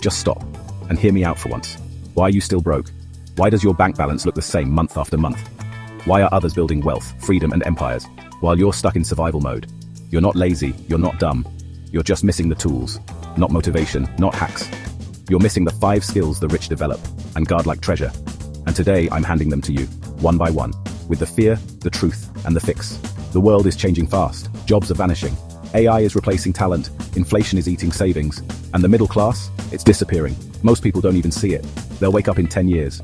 Just stop and hear me out for once. Why are you still broke? Why does your bank balance look the same month after month? Why are others building wealth, freedom, and empires while you're stuck in survival mode? You're not lazy, you're not dumb. You're just missing the tools, not motivation, not hacks. You're missing the 5 skills the rich develop and guard like treasure. And today I'm handing them to you, one by one, with the fear, the truth, and the fix. The world is changing fast, jobs are vanishing, AI is replacing talent, inflation is eating savings, and the middle class, it's disappearing. Most people don't even see it. They'll wake up in 10 years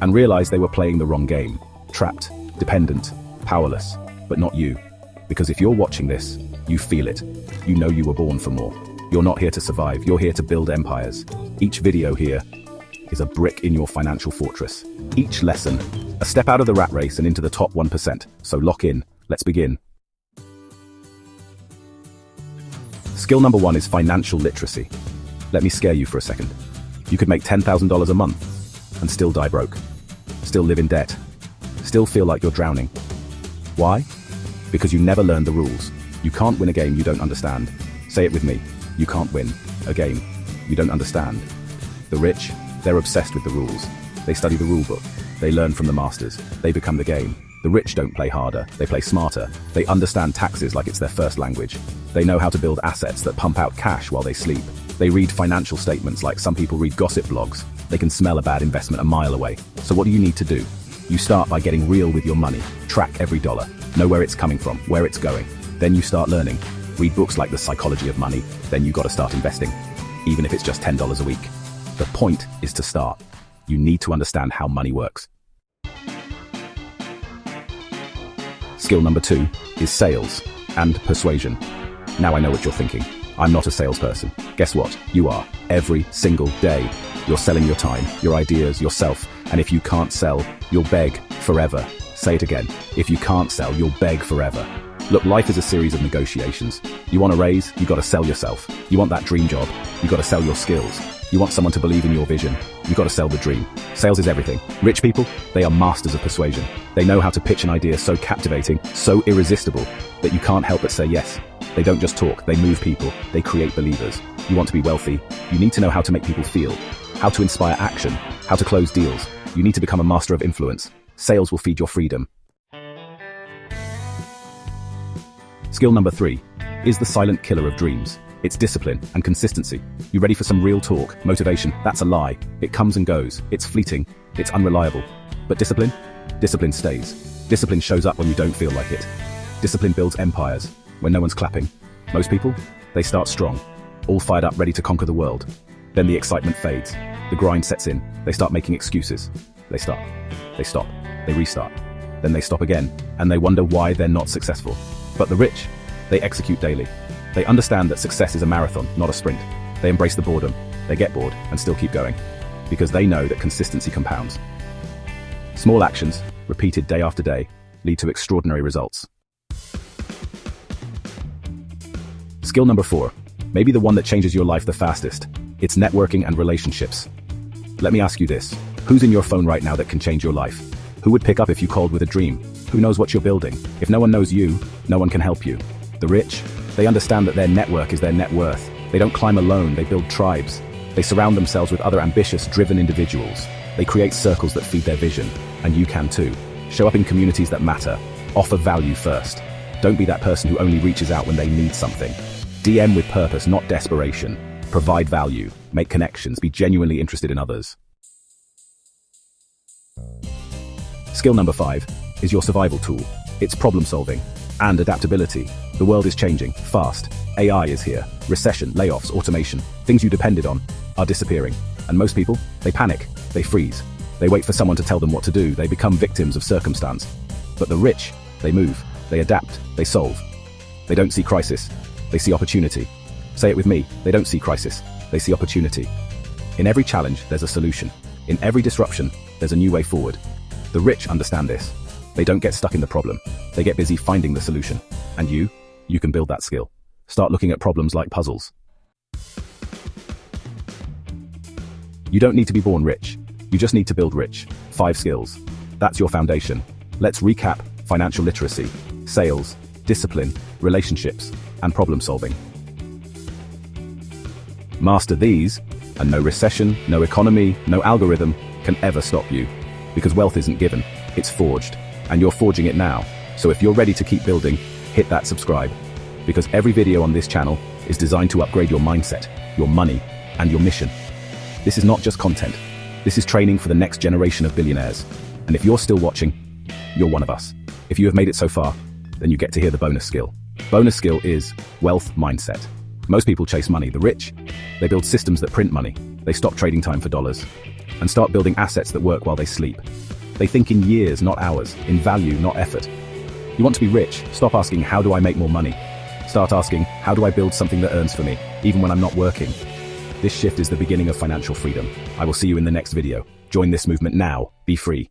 and realize they were playing the wrong game. Trapped, dependent, powerless, but not you. Because if you're watching this, you feel it. You know you were born for more. You're not here to survive, you're here to build empires. Each video here is a brick in your financial fortress. Each lesson, a step out of the rat race and into the top 1%. So lock in, let's begin. Skill number 1 is financial literacy. Let me scare you for a second. You could make $10,000 a month and still die broke. Still live in debt. Still feel like you're drowning. Why? Because you never learned the rules. You can't win a game you don't understand. Say it with me. You can't win a game you don't understand. The rich, they're obsessed with the rules. They study the rule book. They learn from the masters. They become the game. The rich don't play harder, they play smarter. They understand taxes like it's their first language. They know how to build assets that pump out cash while they sleep. They read financial statements like some people read gossip blogs. They can smell a bad investment a mile away. So what do you need to do? You start by getting real with your money. Track every dollar. Know where it's coming from, where it's going. Then you start learning. Read books like The Psychology of Money. Then you gotta start investing. Even if it's just $10 a week. The point is to start. You need to understand how money works. Skill number 2 is sales and persuasion. Now I know what you're thinking. I'm not a salesperson. Guess what? You are. Every single day. You're selling your time, your ideas, yourself. And if you can't sell, you'll beg forever. Say it again. If you can't sell, you'll beg forever. Look, life is a series of negotiations. You want a raise? You gotta sell yourself. You want that dream job? You gotta sell your skills. You want someone to believe in your vision? You gotta sell the dream. Sales is everything. Rich people, they are masters of persuasion. They know how to pitch an idea so captivating, so irresistible, that you can't help but say yes. They don't just talk, they move people, they create believers. You want to be wealthy? You need to know how to make people feel, how to inspire action, how to close deals. You need to become a master of influence. Sales will feed your freedom. Skill number 3 is the silent killer of dreams. It's discipline and consistency. You ready for some real talk? Motivation, that's a lie. It comes and goes. It's fleeting. It's unreliable. But discipline? Discipline stays. Discipline shows up when you don't feel like it. Discipline builds empires when no one's clapping. Most people, they start strong, all fired up, ready to conquer the world. Then the excitement fades. The grind sets in. They start making excuses. They stop. They stop. They restart. Then they stop again, and they wonder why they're not successful. But the rich, they execute daily. They understand that success is a marathon, not a sprint. They embrace the boredom. They get bored and still keep going. Because they know that consistency compounds. Small actions, repeated day after day, lead to extraordinary results. Skill number 4, maybe the one that changes your life the fastest. It's networking and relationships. Let me ask you this. Who's in your phone right now that can change your life? Who would pick up if you called with a dream? Who knows what you're building? If no one knows you, no one can help you. The rich, they understand that their network is their net worth. They don't climb alone, they build tribes. They surround themselves with other ambitious, driven individuals. They create circles that feed their vision. And you can too. Show up in communities that matter. Offer value first. Don't be that person who only reaches out when they need something. DM with purpose, not desperation. Provide value. Make connections. Be genuinely interested in others. Skill number 5 is your survival tool. It's problem solving and adaptability. The world is changing fast. AI is here. Recession, layoffs, automation, things you depended on are disappearing. And most people, they panic, they freeze. They wait for someone to tell them what to do. They become victims of circumstance. But the rich, they move, they adapt, they solve. They don't see crisis, they see opportunity. Say it with me, they don't see crisis, they see opportunity. In every challenge, there's a solution. In every disruption, there's a new way forward. The rich understand this. They don't get stuck in the problem. They get busy finding the solution. And you can build that skill. Start looking at problems like puzzles. You don't need to be born rich. You just need to build rich. 5 skills. That's your foundation. Let's recap: financial literacy, sales, discipline, relationships, and problem solving. Master these, And no recession, no economy, no algorithm can ever stop you. Because wealth isn't given, it's forged. And you're forging it now. So if you're ready to keep building, hit that subscribe. Because every video on this channel is designed to upgrade your mindset, your money, and your mission. This is not just content. This is training for the next generation of billionaires. And if you're still watching, you're one of us. If you have made it so far, then you get to hear the bonus skill. Bonus skill is wealth mindset. Most people chase money. The rich, they build systems that print money. They stop trading time for dollars and start building assets that work while they sleep. They think in years, not hours, in value, not effort. You want to be rich? Stop asking, how do I make more money? Start asking, how do I build something that earns for me, even when I'm not working? This shift is the beginning of financial freedom. I will see you in the next video. Join this movement now. Be free.